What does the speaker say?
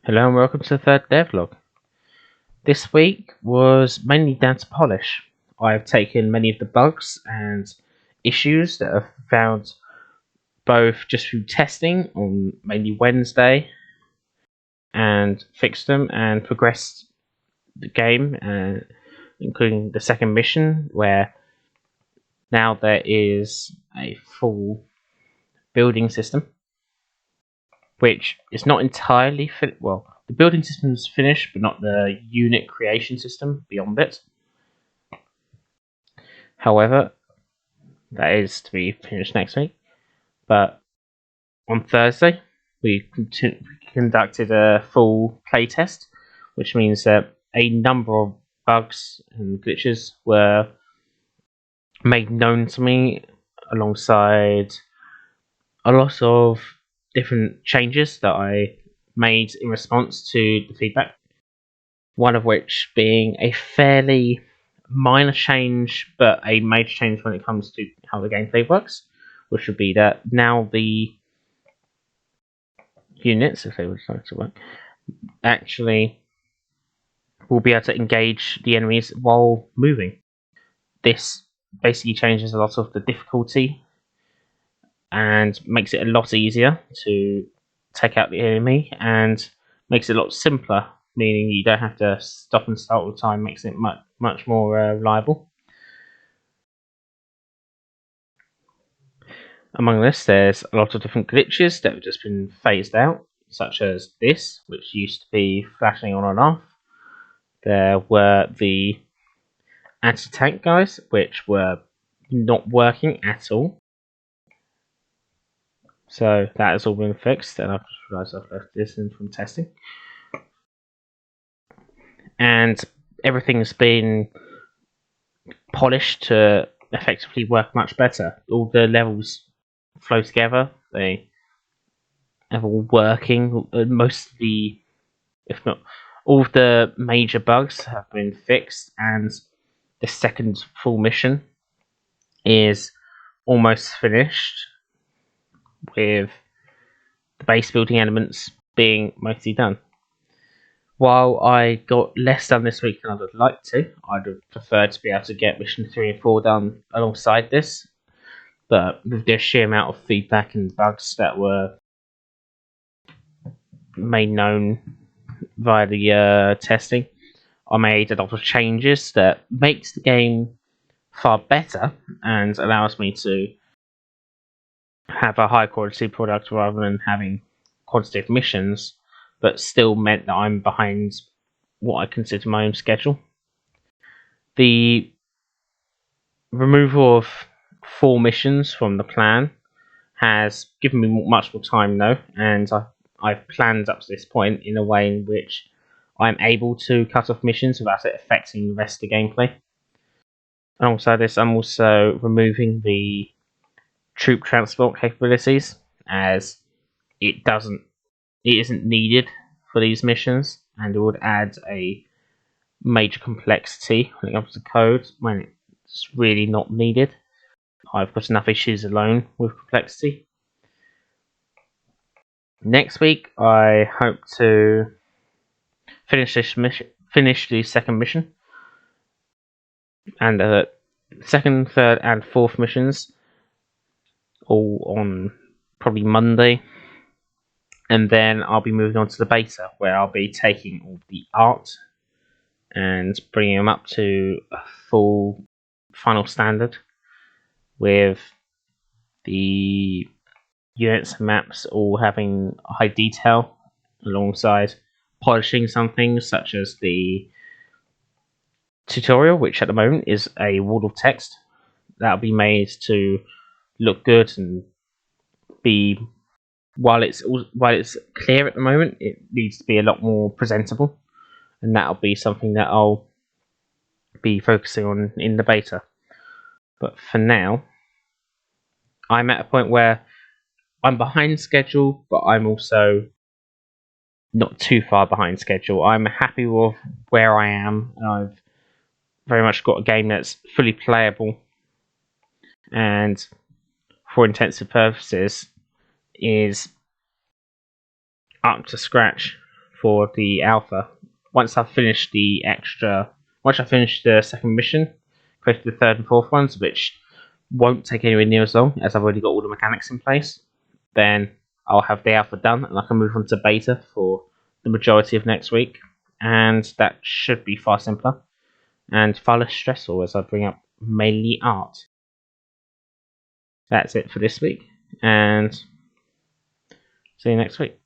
Hello and welcome to the third devlog. This week was mainly down to polish. I've taken many of the bugs and issues that I've found both just through testing on mainly Wednesday and fixed them and progressed the game, including the second mission where now there is a full building system, which is not entirely well. The building system is finished, but not the unit creation system beyond it. However, that is to be finished next week. But on Thursday, we conducted a full playtest, which means that a number of bugs and glitches were made known to me alongside a lot of different changes that I made in response to the feedback. One of which being a fairly minor change, but a major change when it comes to how the gameplay works, which would be that now the units, if they would like to work, actually will be able to engage the enemies while moving. This basically changes a lot of the difficulty and makes it a lot easier to take out the enemy and makes it a lot simpler, meaning you don't have to stop and start all the time, makes it much more reliable. Among this, there's a lot of different glitches that have just been phased out, such as this, which used to be flashing on and off. There were the anti-tank guys, which were not working at all. So that has all been fixed, and I've just realised I've left this in from testing. And everything's been polished to effectively work much better. All the levels flow together. They are all working. Most of the, if not all of the major bugs have been fixed, and the second full mission is almost finished, with the base building elements being mostly done. While I got less done this week than I would like to, I'd have preferred to be able to get mission 3 and 4 done alongside this, but with the sheer amount of feedback and bugs that were made known via the testing, I made a lot of changes that makes the game far better and allows me to have a high quality product rather than having quantitative missions, but still meant that I'm behind what I consider my own schedule. The removal of 4 missions from the plan has given me much more time though, and I've planned up to this point in a way in which I'm able to cut off missions without it affecting the rest of the gameplay. Alongside this, I'm also removing the troop transport capabilities, as it isn't needed for these missions, and it would add a major complexity when it comes to code when it's really not needed. I've got enough issues alone with complexity. Next week, I hope to finish the second mission, and the second, third, and fourth missions all on probably Monday. And then I'll be moving on to the beta, where I'll be taking all the art and bringing them up to a full final standard, with the units and maps all having high detail, alongside polishing some things such as the tutorial, which at the moment is a wall of text. That'll be made to look good and be, while it's clear at the moment, it needs to be a lot more presentable, and that'll be something that I'll be focusing on in the beta. But for now, I'm at a point where I'm behind schedule, but I'm also not too far behind schedule. I'm happy with where I am, and I've very much got a game that's fully playable and, for intensive purposes, is up to scratch for the alpha. Once I finish the second mission, create the third and fourth ones, which won't take anywhere near as long as I've already got all the mechanics in place, then I'll have the alpha done and I can move on to beta for the majority of next week, and that should be far simpler and far less stressful as I bring up mainly art. That's it for this week, and see you next week.